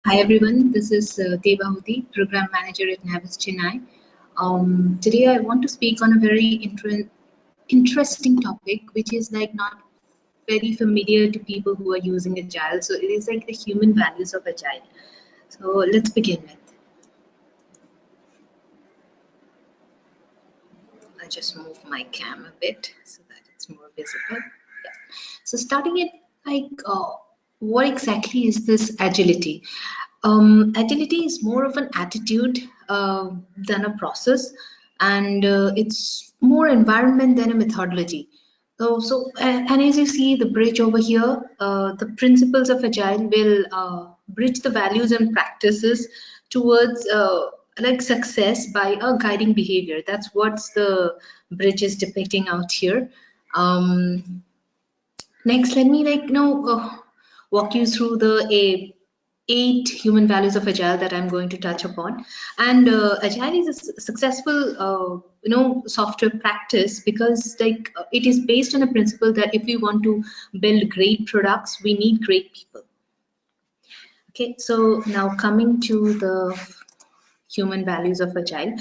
Hi everyone, this is Devahuti, Program Manager at Navis Chennai. Today I want to speak on a very interesting topic, which is like not very familiar to people who are using Agile. So it is like the human values of Agile. So let's begin with. I'll just move my cam a bit so that it's more visible. Yeah. So starting it like what exactly is this agility? Agility is more of an attitude than a process, and it's more environment than a methodology. And as you see the bridge over here, the principles of Agile will bridge the values and practices towards like success by a guiding behavior. That's what's the bridge is depicting out here. Next, let me walk you through the 8 human values of Agile that I'm going to touch upon. And Agile is a successful software practice because it is based on a principle that if we want to build great products, we need great people. Okay, so now coming to the human values of Agile.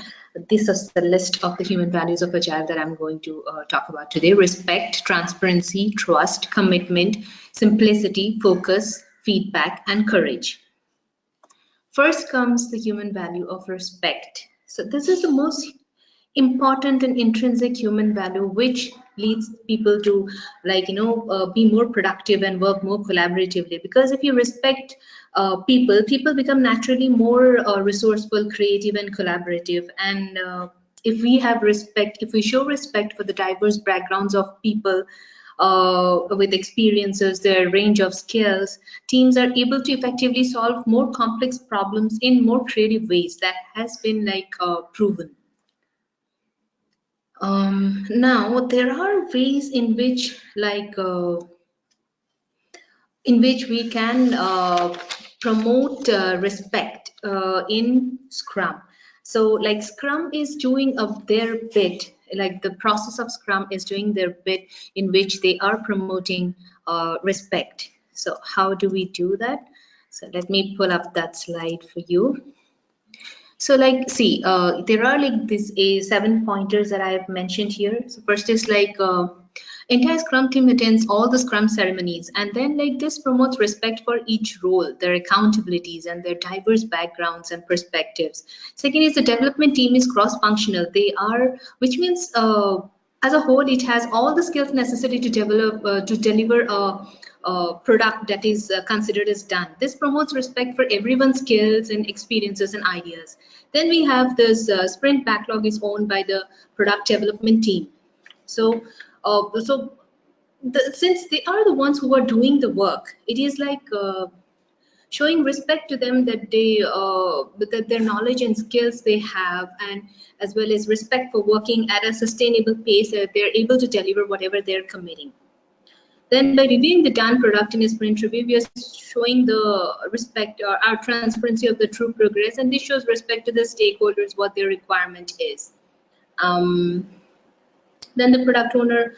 This is the list of the human values of Agile that I'm going to talk about today. Respect, transparency, trust, commitment, simplicity, focus, feedback, and courage. First comes the human value of respect. So this is the most important and intrinsic human value which leads people to be more productive and work more collaboratively, because if you respect people become naturally more resourceful, creative, and collaborative. And if we have respect, if we show respect for the diverse backgrounds of people with experiences, their range of skills, teams are able to effectively solve more complex problems in more creative ways. That has been proven. Now there are ways in which we can promote respect in Scrum. So like Scrum is doing their bit, like the process of Scrum is doing their bit in which they are promoting respect. So how do we do that? So let me pull up that slide for you. So see, there are like these 7 pointers that I have mentioned here. So first is entire Scrum team attends all the Scrum ceremonies, and then this promotes respect for each role, their accountabilities, and their diverse backgrounds and perspectives. Second is the development team is cross-functional. They are, which means as a whole, it has all the skills necessary to deliver a product that is considered as done. This promotes respect for everyone's skills and experiences and ideas. Then we have this sprint backlog is owned by the product development team. So, since they are the ones who are doing the work, it is showing respect to them that that their knowledge and skills they have, and as well as respect for working at a sustainable pace, that they're able to deliver whatever they're committing. Then by reviewing the done product in a sprint review, we are showing the respect or our transparency of the true progress, and this shows respect to the stakeholders what their requirement is. Then the product owner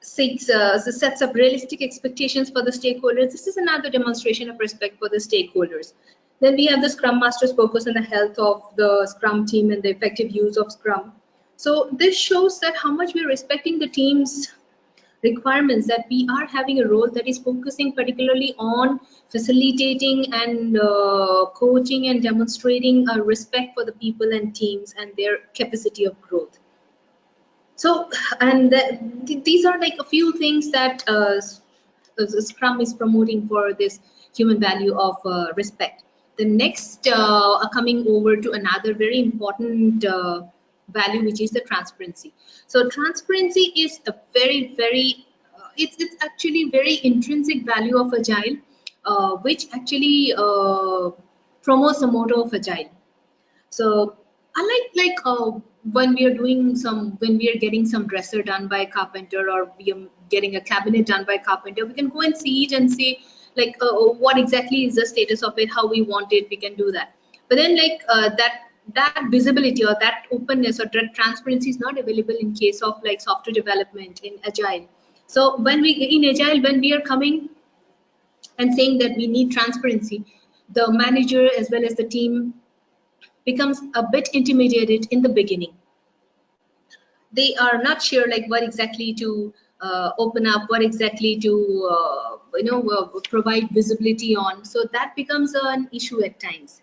sets up realistic expectations for the stakeholders. This is another demonstration of respect for the stakeholders. Then we have the Scrum Master's focus on the health of the Scrum team and the effective use of Scrum. So this shows that how much we're respecting the team's requirements, that we are having a role that is focusing particularly on facilitating and coaching and demonstrating a respect for the people and teams and their capacity of growth. So, and these are a few things that Scrum is promoting for this human value of respect. The next, coming over to another very important value, which is the transparency. So transparency is a very it's actually very intrinsic value of Agile, which actually promotes the motto of Agile. So unlike when we are getting some dresser done by a carpenter, or we are getting a cabinet done by a carpenter, we can go and see it and say what exactly is the status of it, how we want it, we can do that. But then that visibility or that openness or that transparency is not available in case of software development in Agile. So when we are coming and saying that we need transparency, the manager as well as the team becomes a bit intimidated in the beginning. They are not sure like what exactly to open up, what exactly to provide visibility on. So that becomes an issue at times.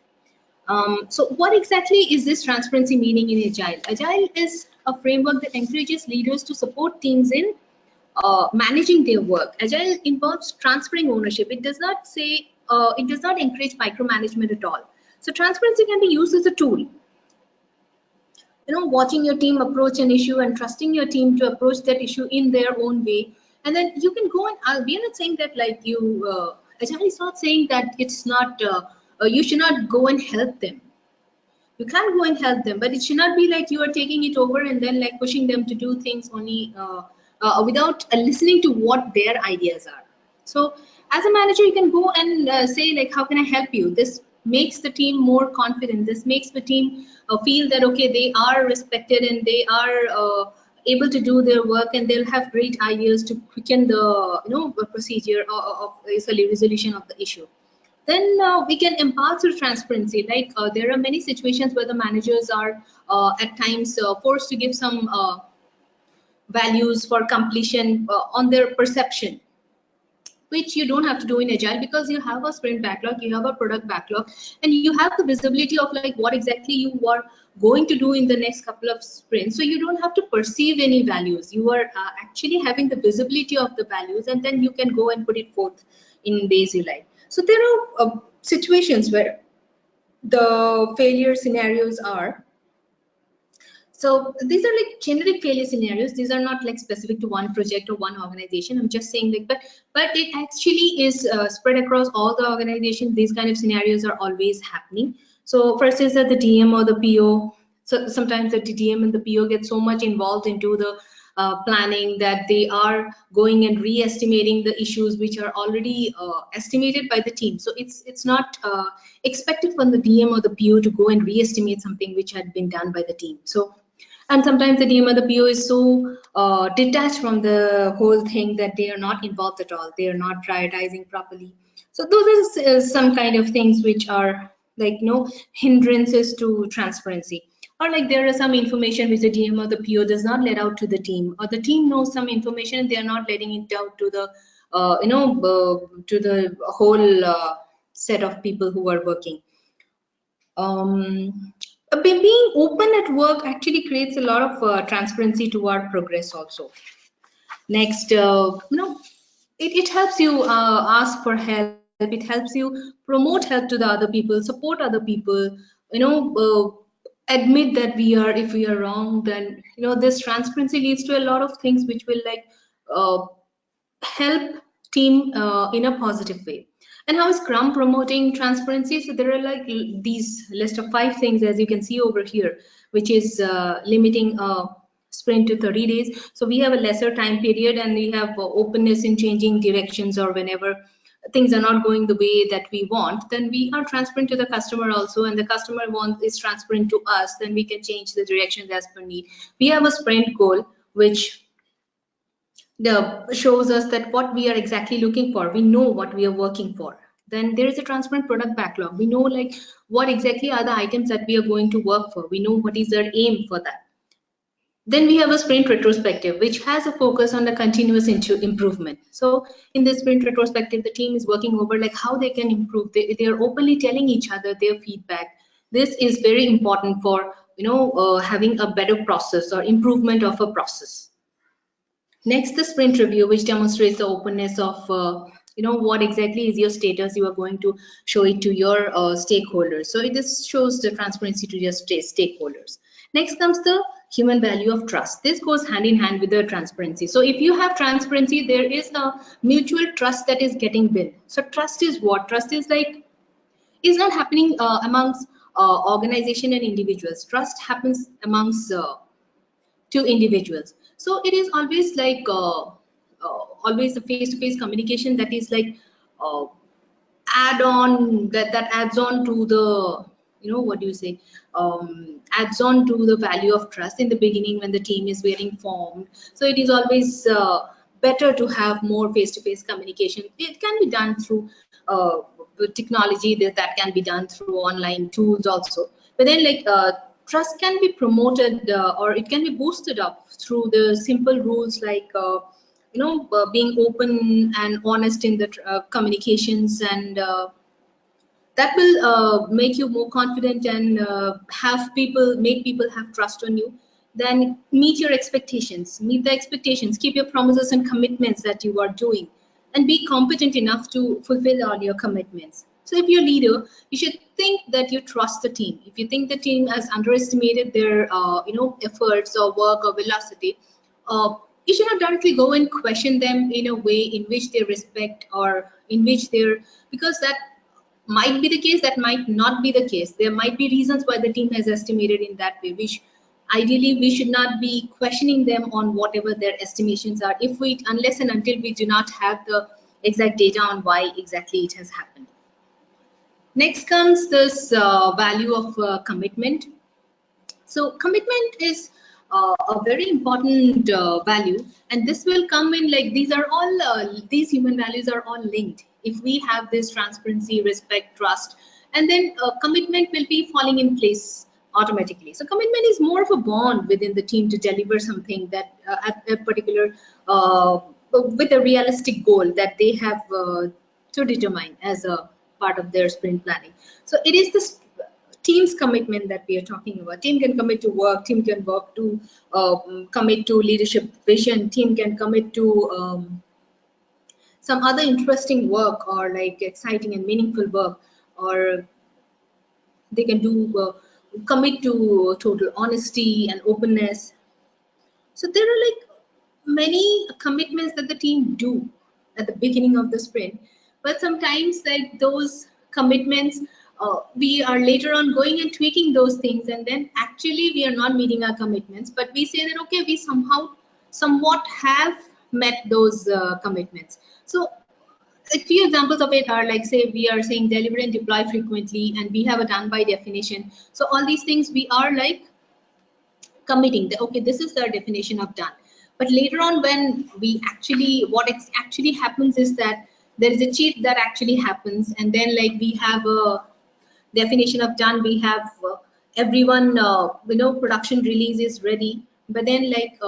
So what exactly is this transparency meaning in Agile? Agile is a framework that encourages leaders to support teams in managing their work. Agile involves transferring ownership. It does not encourage micromanagement at all. So transparency can be used as a tool. Watching your team approach an issue and trusting your team to approach that issue in their own way, and then you can go and we are not saying that like you Agile is not saying that it's not you should not go and help them. You can go and help them, but it should not be like you are taking it over and then like pushing them to do things only without listening to what their ideas are. So as a manager, you can go and say like, how can I help you? This makes the team more confident. This makes the team feel that okay, they are respected and they are able to do their work, and they'll have great ideas to quicken the procedure of resolution of the issue. Then we can impart through transparency. Like there are many situations where the managers are at times forced to give some values for completion on their perception, which you don't have to do in Agile because you have a sprint backlog, you have a product backlog, and you have the visibility of like what exactly you are going to do in the next couple of sprints. So you don't have to perceive any values. You are actually having the visibility of the values, and then you can go and put it forth in daily life. So there are situations where the failure scenarios are, so these are like generic failure scenarios. These are not like specific to one project or one organization. I'm just saying like, but it actually is spread across all the organizations. These kind of scenarios are always happening. So first is that the DM or the PO. So sometimes the DM and the PO get so much involved into the planning that they are going and re-estimating the issues which are already estimated by the team. So it's not expected from the DM or the PO to go and re-estimate something which had been done by the team. So, and sometimes the DM or the PO is so detached from the whole thing that they are not involved at all. They are not prioritizing properly. So those are some kind of things which are like hindrances to transparency. Or like there are some information which the DM or the PO does not let out to the team, or the team knows some information and they are not letting it out to the to the whole set of people who are working. Being open at work actually creates a lot of transparency to our progress also. Next, it helps you ask for help. It helps you promote help to the other people, support other people. Admit that if we are wrong, then this transparency leads to a lot of things which will like help team in a positive way. And how is Scrum promoting transparency? So there are like these list of 5 things, as you can see over here, which is limiting sprint to 30 days. So we have a lesser time period, and we have openness in changing directions, or whenever things are not going the way that we want, then we are transparent to the customer also, and the customer is transparent to us, then we can change the directions as per need. We have a sprint goal which shows us that what we are exactly looking for. We know what we are working for. Then there is a transparent product backlog. We know like what exactly are the items that we are going to work for. We know what is our aim for that. Then we have a sprint retrospective, which has a focus on the continuous improvement. So in this sprint retrospective, the team is working over like how they can improve. They are openly telling each other their feedback. This is very important for having a better process or improvement of a process. Next, the sprint review, which demonstrates the openness of what exactly is your status. You are going to show it to your stakeholders. So it just shows the transparency to your stakeholders. Next comes the human value of trust. This goes hand in hand with the transparency. So if you have transparency, there is a mutual trust that is getting built. So trust is what? Trust is like, is not happening amongst organization and individuals. Trust happens amongst to individuals. So it is always like always the face-to-face communication that is like uh, add on that adds on to the what do you say adds on to the value of trust in the beginning when the team is getting formed. So it is always better to have more face-to-face communication. It can be done through technology, that can be done through online tools also. But then like trust can be promoted or it can be boosted up through the simple rules like being open and honest in the communications, and that will make you more confident and make people have trust on you. Then meet your expectations, meet the expectations, keep your promises and commitments that you are doing, and be competent enough to fulfill all your commitments. So if you're a leader, you should think that you trust the team. If you think the team has underestimated their efforts or work or velocity, uh, you should not directly go and question them in a way in which they respect or in which they're, because that might be the case, that might not be the case. There might be reasons why the team has estimated in that way, which ideally we should not be questioning them on whatever their estimations are, if we, unless and until we do not have the exact data on why exactly it has happened. Next comes this value of commitment. So commitment is a very important value, and this will come in like these are all these human values are all linked. If we have this transparency, respect, trust, and then commitment will be falling in place automatically. So commitment is more of a bond within the team to deliver something that at a particular with a realistic goal that they have to determine as a part of their sprint planning. So it is this team's commitment that we are talking about. Team can commit to work, team can work to commit to leadership vision, team can commit to some other interesting work or like exciting and meaningful work, or they can do commit to total honesty and openness. So there are like many commitments that the team do at the beginning of the sprint, but sometimes like those commitments, we are later on going and tweaking those things, and then actually we are not meeting our commitments, but we say that okay, we somewhat have met those commitments. So a few examples of it are like, say we are saying deliver and deploy frequently, and we have a done by definition. So all these things we are like committing that okay, this is the definition of done. But later on when we actually, actually happens is that there is a cheat that actually happens, and then like we have a definition of done, we have everyone production release is ready, but then like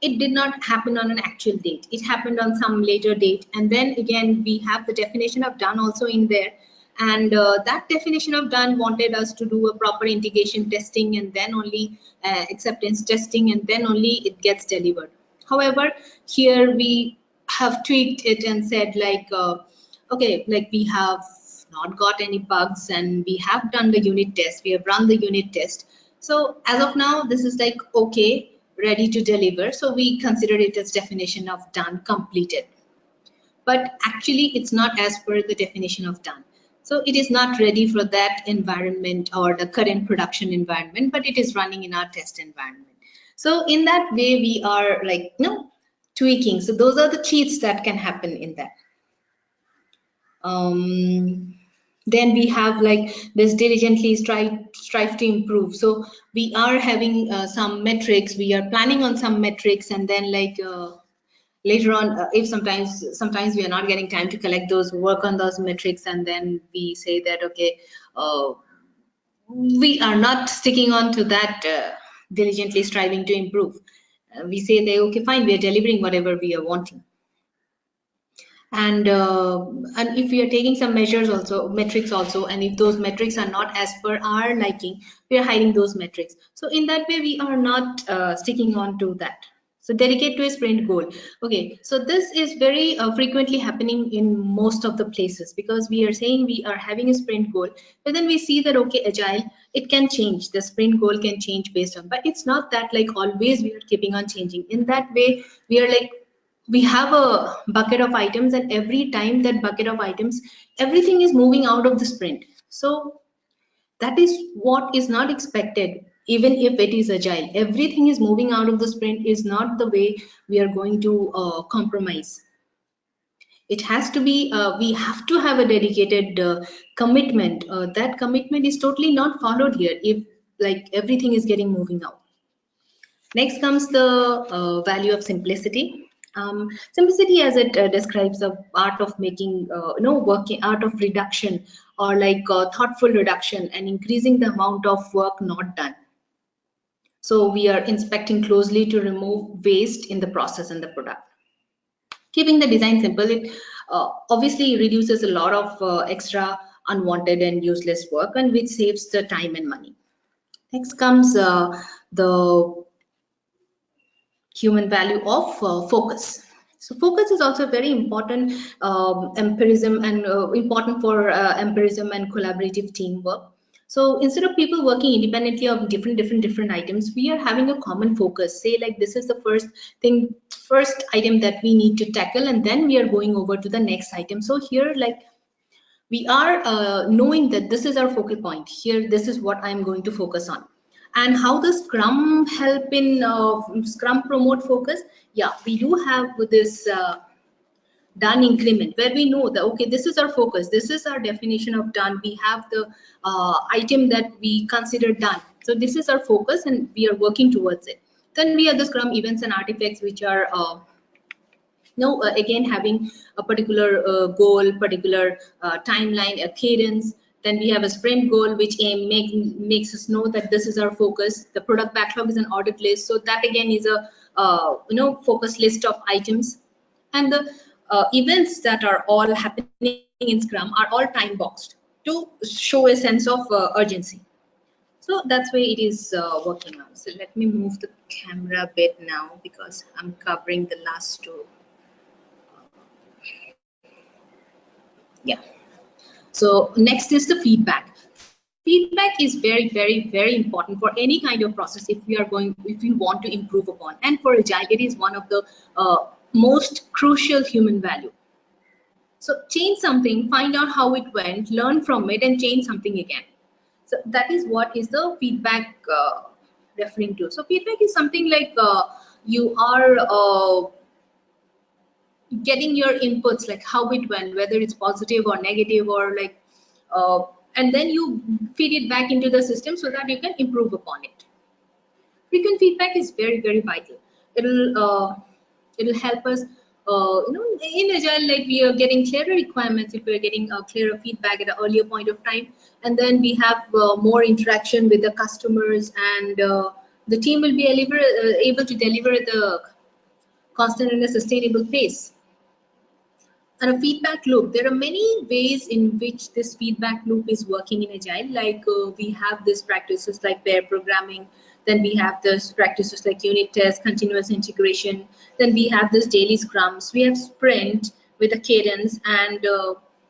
it did not happen on an actual date, it happened on some later date, and then again we have the definition of done also in there, and that definition of done wanted us to do a proper integration testing and then only acceptance testing, and then only it gets delivered. However, here we have tweaked it and said like okay, like we have not got any bugs and we have done the unit test, we have run the unit test. So as of now, this is like okay, ready to deliver. So we consider it as definition of done completed. But actually it's not as per the definition of done. So it is not ready for that environment or the current production environment, but it is running in our test environment. So in that way, we are like, tweaking. So those are the cheats that can happen in that. Then we have like this diligently strive to improve. So we are having some metrics, we are planning on some metrics, and then like later on if sometimes we are not getting time to collect those, work on those metrics, and then we say that okay, we are not sticking on to that diligently striving to improve. We say that okay, fine, we are delivering whatever we are wanting. And if we are taking some measures also, metrics also, and if those metrics are not as per our liking, we are hiding those metrics. So in that way, we are not sticking on to that. So dedicate to a sprint goal. Okay, so this is very frequently happening in most of the places, because we are saying we are having a sprint goal, but then we see that okay, agile, it can change, the sprint goal can change based on, but it's not that like always we are keeping on changing. In that way, we are like, we have a bucket of items, and every time that bucket of items, everything is moving out of the sprint. So that is what is not expected. Even if it is agile, everything is moving out of the sprint is not the way we are going to compromise. It has to be, we have to have a dedicated commitment. That commitment is totally not followed here if like everything is getting moving out. Next comes the value of simplicity. Simplicity, as it describes the art of making, working art of reduction, or like thoughtful reduction and increasing the amount of work not done. So we are inspecting closely to remove waste in the process and the product. Keeping the design simple, it obviously reduces a lot of extra unwanted and useless work, and which saves the time and money. Next comes the human value of focus. So focus is also very important empirism and important for empirism and collaborative teamwork. So instead of people working independently of different items, we are having a common focus. Say like this is the first item that we need to tackle, and then we are going over to the next item. So here, like we are knowing that this is our focal point. Here, this is what I'm going to focus on. And how does Scrum help in Scrum promote focus? Yeah, we do have this done increment where we know that okay, this is our focus, this is our definition of done. We have the item that we consider done. So this is our focus, and we are working towards it. Then we have the Scrum events and artifacts, which are now again having a particular goal, particular timeline, a cadence. Then we have a sprint goal, which makes us know that this is our focus. The product backlog is an audit list, so that again is a focus list of items. And the events that are all happening in Scrum are all time boxed to show a sense of urgency. So that's why it is working on. So let me move the camera a bit now because I'm covering the last two. Yeah. So next is the feedback. Feedback is very important for any kind of process if we want to improve upon. And for Agile, it is one of the most crucial human value. So change something, find out how it went, learn from it, and change something again. So that is what is the feedback referring to. So feedback is something like you are getting your inputs, like how it went, whether it's positive or negative, or like uh, and then you feed it back into the system so that you can improve upon it. Frequent feedback is very vital. It'll help us in Agile, like we are getting clearer requirements if we're getting clearer feedback at an earlier point of time, and then we have more interaction with the customers, and the team will be able to deliver at the constant and a sustainable pace. And a feedback loop, there are many ways in which this feedback loop is working in Agile. Like we have these practices like pair programming, then we have this practices like unit tests, continuous integration, then we have this daily scrums, we have sprint with a cadence, and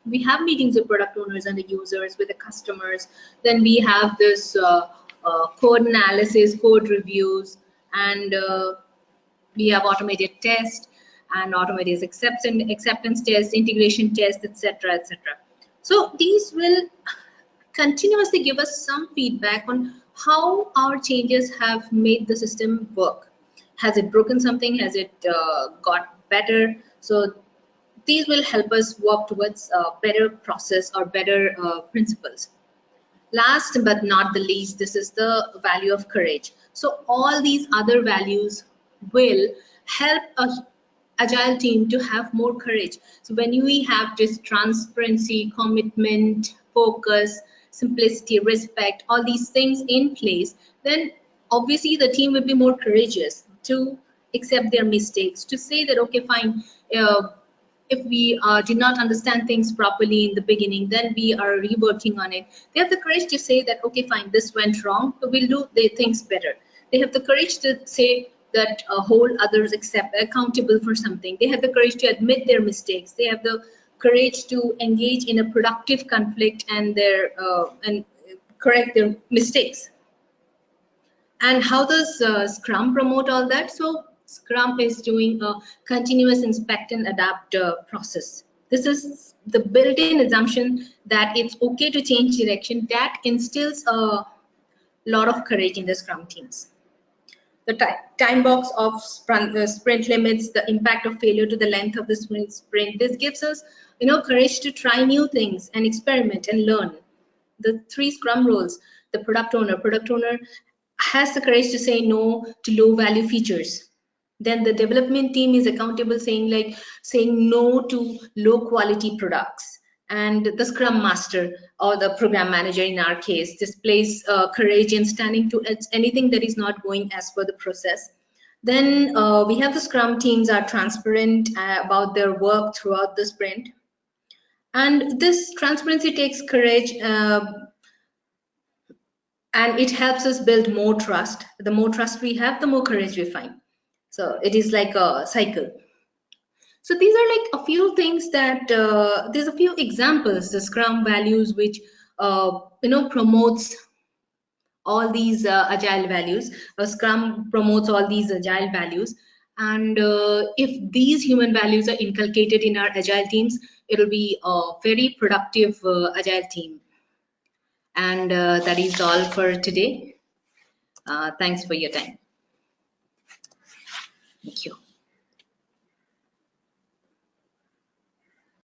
we have meetings with product owners and the users, with the customers. Then we have this code analysis, code reviews, and we have automated test and automated acceptance test, integration test, etc., etc. So these will continuously give us some feedback on how our changes have made the system work. Has it broken something? Has it got better? So these will help us work towards a better process or better principles. Last but not the least, this is the value of courage. So all these other values will help a agile team to have more courage. So when we have this transparency, commitment, focus, simplicity, respect, all these things in place, then obviously the team will be more courageous to accept their mistakes, to say that okay, fine, if we did not understand things properly in the beginning, then we are reworking on it. They have the courage to say that okay, fine, this went wrong, so we'll do the things better. They have the courage to say that hold others accountable for something. They have the courage to admit their mistakes. They have the courage to engage in a productive conflict and correct their mistakes. And how does Scrum promote all that? So Scrum is doing a continuous inspect and adapt process. This is the built-in assumption that it's okay to change direction. That instills a lot of courage in the Scrum teams. The time box of sprint limits, the impact of failure to the length of the sprint. This gives us, courage to try new things and experiment and learn. The 3 Scrum roles, the product owner has the courage to say no to low value features. Then the development team is accountable, saying no to low quality products. And the scrum master or the program manager in our case displays courage in standing to anything that is not going as per the process. Then we have the scrum teams are transparent about their work throughout the sprint. And this transparency takes courage, and it helps us build more trust. The more trust we have, the more courage we find. So it is like a cycle. So these are like a few things that there's a few examples, the Scrum values, which promotes all these agile values. Scrum promotes all these agile values, and if these human values are inculcated in our agile teams, it'll be a very productive agile team. And that is all for today. Thanks for your time. Thank you.